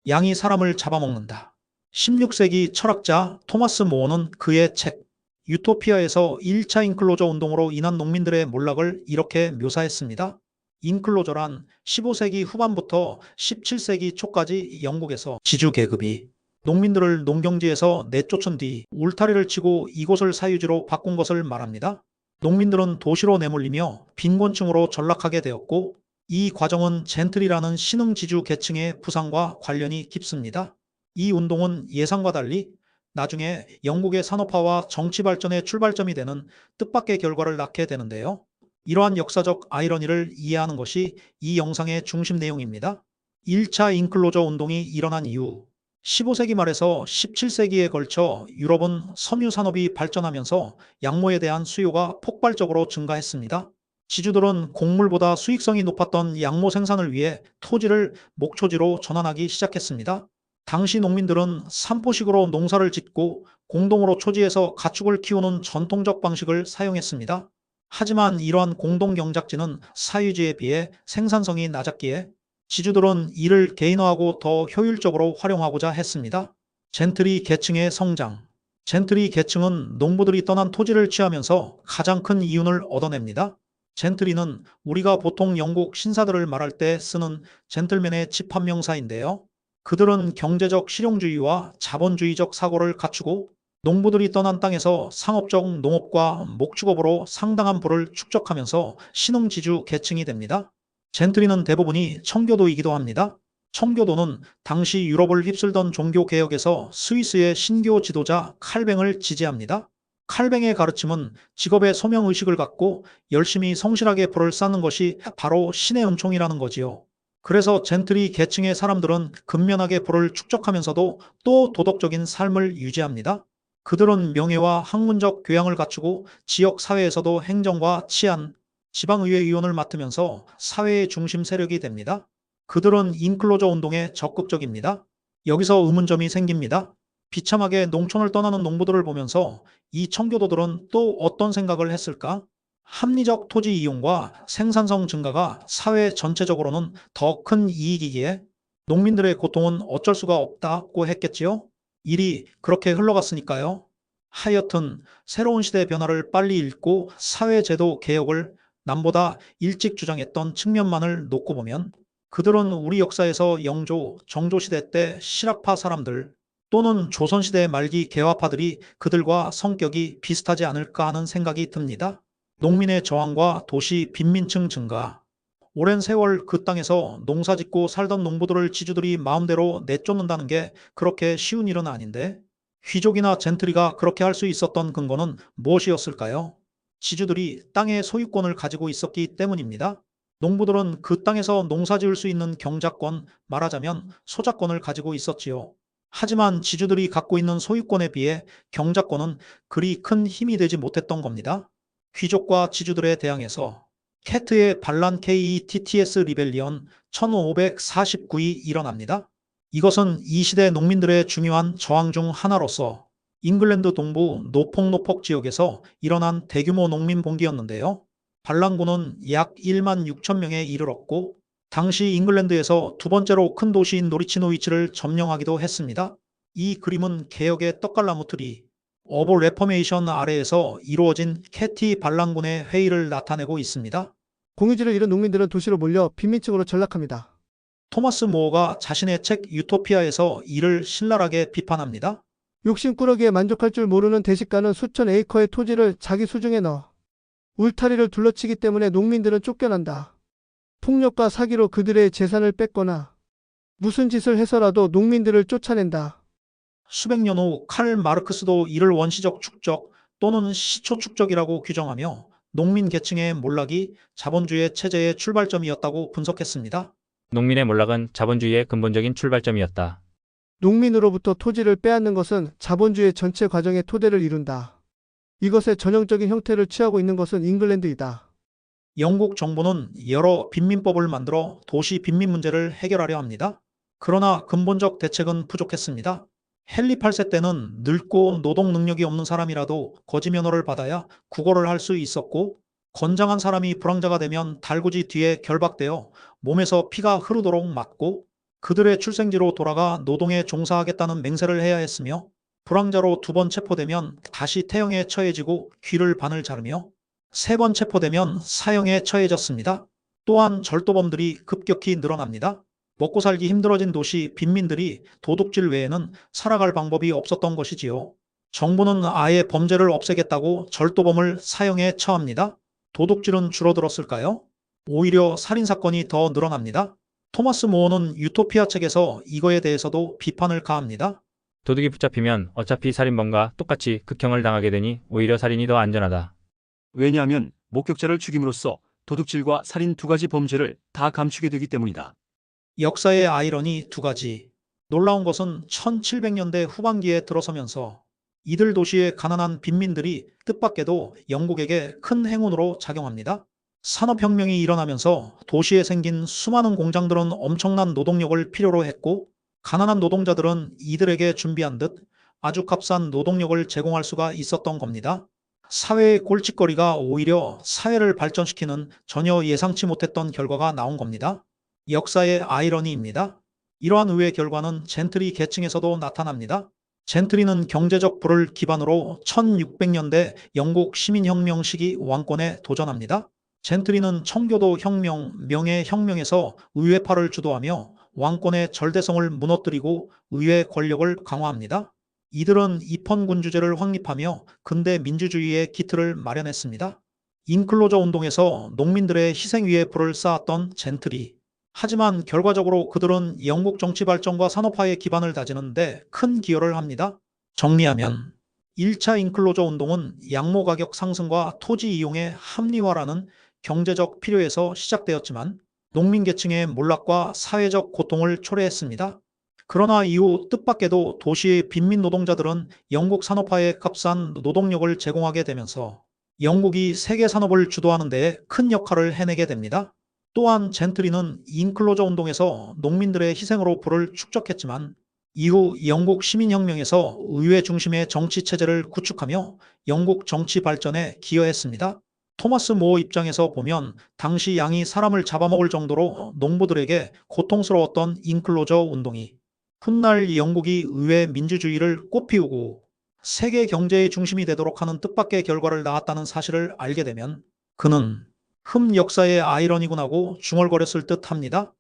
양이 사람을 잡아먹는다. 16세기 철학자 토마스 모어는 그의 책 유토피아에서 1차 인클로저 운동으로 인한 농민들의 몰락을 이렇게 묘사했습니다. 인클로저란 15세기 후반부터 17세기 초까지 영국에서 지주 계급이 농민들을 농경지에서 내쫓은 뒤 울타리를 치고 이곳을 사유지로 바꾼 것을 말합니다. 농민들은 도시로 내몰리며 빈곤층으로 전락하게 되었고, 이 과정은 젠틀이라는 신흥지주 계층의 부상과 관련이 깊습니다. 이 운동은 예상과 달리 나중에 영국의 산업화와 정치 발전의 출발점이 되는 뜻밖의 결과를 낳게 되는데요. 이러한 역사적 아이러니를 이해하는 것이 이 영상의 중심 내용입니다. 1차 인클로저 운동이 일어난 이후 15세기 말에서 17세기에 걸쳐 유럽은 섬유 산업이 발전하면서 양모에 대한 수요가 폭발적으로 증가했습니다. 지주들은 곡물보다 수익성이 높았던 양모 생산을 위해 토지를 목초지로 전환하기 시작했습니다. 당시 농민들은 산포식으로 농사를 짓고 공동으로 초지에서 가축을 키우는 전통적 방식을 사용했습니다. 하지만 이러한 공동 경작지는 사유지에 비해 생산성이 낮았기에 지주들은 이를 개인화하고 더 효율적으로 활용하고자 했습니다. 젠트리 계층의 성장. 젠트리 계층은 농부들이 떠난 토지를 취하면서 가장 큰 이윤을 얻어냅니다. 젠트리는 우리가 보통 영국 신사들을 말할 때 쓰는 젠틀맨의 집합명사인데요. 그들은 경제적 실용주의와 자본주의적 사고를 갖추고 농부들이 떠난 땅에서 상업적 농업과 목축업으로 상당한 부를 축적하면서 신흥지주 계층이 됩니다. 젠트리는 대부분이 청교도이기도 합니다. 청교도는 당시 유럽을 휩쓸던 종교개혁에서 스위스의 신교 지도자 칼뱅을 지지합니다. 칼뱅의 가르침은 직업의 소명의식을 갖고 열심히 성실하게 불을 쌓는 것이 바로 신의 은총이라는 거지요. 그래서 젠트리 계층의 사람들은 근면하게 부를 축적하면서도 또 도덕적인 삶을 유지합니다. 그들은 명예와 학문적 교양을 갖추고 지역 사회에서도 행정과 치안, 지방의회 의원을 맡으면서 사회의 중심 세력이 됩니다. 그들은 인클로저 운동에 적극적입니다. 여기서 의문점이 생깁니다. 비참하게 농촌을 떠나는 농부들을 보면서 이 청교도들은 또 어떤 생각을 했을까? 합리적 토지 이용과 생산성 증가가 사회 전체적으로는 더 큰 이익이기에 농민들의 고통은 어쩔 수가 없다고 했겠지요? 일이 그렇게 흘러갔으니까요. 하여튼 새로운 시대 변화를 빨리 읽고 사회제도 개혁을 남보다 일찍 주장했던 측면만을 놓고 보면 그들은 우리 역사에서 영조, 정조시대 때 실학파 사람들 또는 조선시대 말기 개화파들이 그들과 성격이 비슷하지 않을까 하는 생각이 듭니다. 농민의 저항과 도시 빈민층 증가. 오랜 세월 그 땅에서 농사짓고 살던 농부들을 지주들이 마음대로 내쫓는다는 게 그렇게 쉬운 일은 아닌데, 귀족이나 젠트리가 그렇게 할 수 있었던 근거는 무엇이었을까요? 지주들이 땅의 소유권을 가지고 있었기 때문입니다. 농부들은 그 땅에서 농사 지을 수 있는 경작권, 말하자면 소작권을 가지고 있었지요. 하지만 지주들이 갖고 있는 소유권에 비해 경작권은 그리 큰 힘이 되지 못했던 겁니다. 귀족과 지주들에 대항해서 캐트의 반란 KETTS 리벨리언 1549이 일어납니다. 이것은 이 시대 농민들의 중요한 저항 중 하나로서 잉글랜드 동부 노폭노폭 지역에서 일어난 대규모 농민 봉기였는데요. 반란군은 약 1만 6천 명에 이르렀고 당시 잉글랜드에서 두 번째로 큰 도시인 노리치 노위치를 점령하기도 했습니다. 이 그림은 개혁의 떡갈나무 트리, 어보 레퍼메이션 아래에서 이루어진 캐티 반란군의 회의를 나타내고 있습니다. 공유지를 잃은 농민들은 도시로 몰려 빈민층으로 전락합니다. 토마스 모어가 자신의 책 유토피아에서 이를 신랄하게 비판합니다. 욕심꾸러기에 만족할 줄 모르는 대식가는 수천 에이커의 토지를 자기 수중에 넣어 울타리를 둘러치기 때문에 농민들은 쫓겨난다. 폭력과 사기로 그들의 재산을 뺏거나 무슨 짓을 해서라도 농민들을 쫓아낸다. 수백 년 후 칼 마르크스도 이를 원시적 축적 또는 시초 축적이라고 규정하며 농민 계층의 몰락이 자본주의 체제의 출발점이었다고 분석했습니다. 농민의 몰락은 자본주의의 근본적인 출발점이었다. 농민으로부터 토지를 빼앗는 것은 자본주의 전체 과정의 토대를 이룬다. 이것의 전형적인 형태를 취하고 있는 것은 잉글랜드이다. 영국 정부는 여러 빈민법을 만들어 도시 빈민 문제를 해결하려 합니다. 그러나 근본적 대책은 부족했습니다. 헨리 8세 때는 늙고 노동 능력이 없는 사람이라도 거지 면허를 받아야 국어를 할 수 있었고, 건장한 사람이 불황자가 되면 달구지 뒤에 결박되어 몸에서 피가 흐르도록 맞고, 그들의 출생지로 돌아가 노동에 종사하겠다는 맹세를 해야 했으며 불황자로 2번 체포되면 다시 태형에 처해지고 귀를 반을 자르며 3번 체포되면 사형에 처해졌습니다. 또한 절도범들이 급격히 늘어납니다. 먹고 살기 힘들어진 도시 빈민들이 도둑질 외에는 살아갈 방법이 없었던 것이지요. 정부는 아예 범죄를 없애겠다고 절도범을 사형에 처합니다. 도둑질은 줄어들었을까요? 오히려 살인사건이 더 늘어납니다. 토마스 모어는 유토피아 책에서 이거에 대해서도 비판을 가합니다. 도둑이 붙잡히면 어차피 살인범과 똑같이 극형을 당하게 되니 오히려 살인이 더 안전하다. 왜냐하면 목격자를 죽임으로써 도둑질과 살인 2가지 범죄를 다 감추게 되기 때문이다. 역사의 아이러니 2가지. 놀라운 것은 1700년대 후반기에 들어서면서 이들 도시의 가난한 빈민들이 뜻밖에도 영국에게 큰 행운으로 작용합니다. 산업혁명이 일어나면서 도시에 생긴 수많은 공장들은 엄청난 노동력을 필요로 했고 가난한 노동자들은 이들에게 준비한 듯 아주 값싼 노동력을 제공할 수가 있었던 겁니다. 사회의 골칫거리가 오히려 사회를 발전시키는 전혀 예상치 못했던 결과가 나온 겁니다. 역사의 아이러니입니다. 이러한 의외의 결과는 젠트리 계층에서도 나타납니다. 젠트리는 경제적 부를 기반으로 1600년대 영국 시민혁명 시기 왕권에 도전합니다. 젠트리는 청교도 혁명, 명예혁명에서 의회파를 주도하며 왕권의 절대성을 무너뜨리고 의회 권력을 강화합니다. 이들은 입헌군주제를 확립하며 근대 민주주의의 기틀을 마련했습니다. 인클로저 운동에서 농민들의 희생 위에 불을 쌓았던 젠트리. 하지만 결과적으로 그들은 영국 정치 발전과 산업화의 기반을 다지는 데 큰 기여를 합니다. 정리하면 1차 인클로저 운동은 양모 가격 상승과 토지 이용의 합리화라는 경제적 필요에서 시작되었지만 농민 계층의 몰락과 사회적 고통을 초래했습니다. 그러나 이후 뜻밖에도 도시의 빈민 노동자들은 영국 산업화에 값싼 노동력을 제공하게 되면서 영국이 세계 산업을 주도하는 데에 큰 역할을 해내게 됩니다. 또한 젠트리는 인클로저 운동에서 농민들의 희생으로 부를 축적했지만 이후 영국 시민혁명에서 의회 중심의 정치 체제를 구축하며 영국 정치 발전에 기여했습니다. 토마스 모어 입장에서 보면 당시 양이 사람을 잡아먹을 정도로 농부들에게 고통스러웠던 인클로저 운동이 훗날 영국이 의회 민주주의를 꽃피우고 세계 경제의 중심이 되도록 하는 뜻밖의 결과를 낳았다는 사실을 알게 되면 그는 역사의 아이러니군 하고 중얼거렸을 듯 합니다.